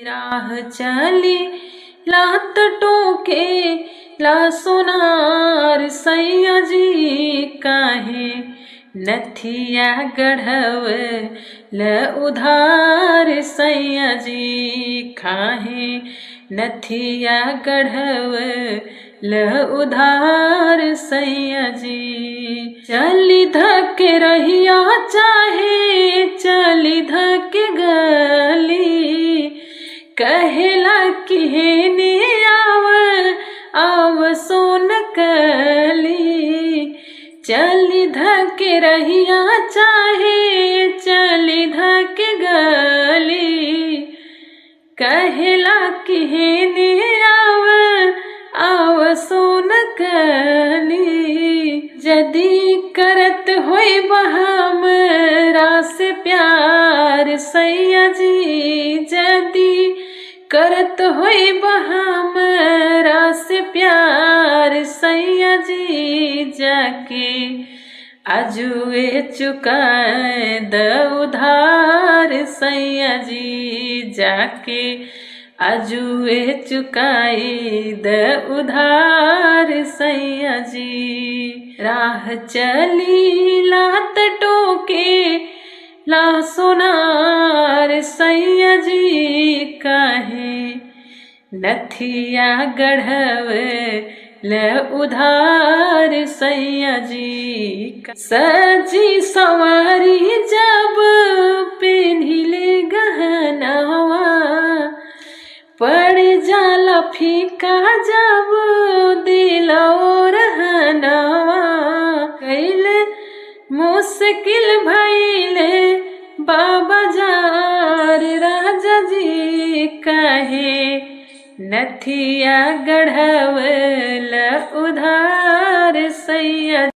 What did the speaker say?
राह चली लात टोके ला सोनार सैया जी काहे नथिया गढ़व ल उधार सैया जी काहे नथिया गढ़व ल उधार सैया जी। चली धके रहिया चाहे चली धके गली कहेला कि हेने आव सोन कली। चली धके रहिया चाहे चली धके गली कहेला कि हेने आव सोन कली। जदी करत होई हमरा से प्यार सैया जी जदी करत होई हमरा से प्यार सैया जी जाके आजुए चुकाए द उधार सैया जी जाके आजुए चुकाई द उधार सैया जी। राह चली लात टोके ला सोनार सैया जी काहे नथिया गढ़व ल उधार सैया जी। सजी सवारी जब पेन्हिले गहनावा पड़ जाला फीका जब दिल और रहनावा कैले मुश्किल भइले बाबा जार राजा जी काहे नथिया गढ़व ल उधार सैया।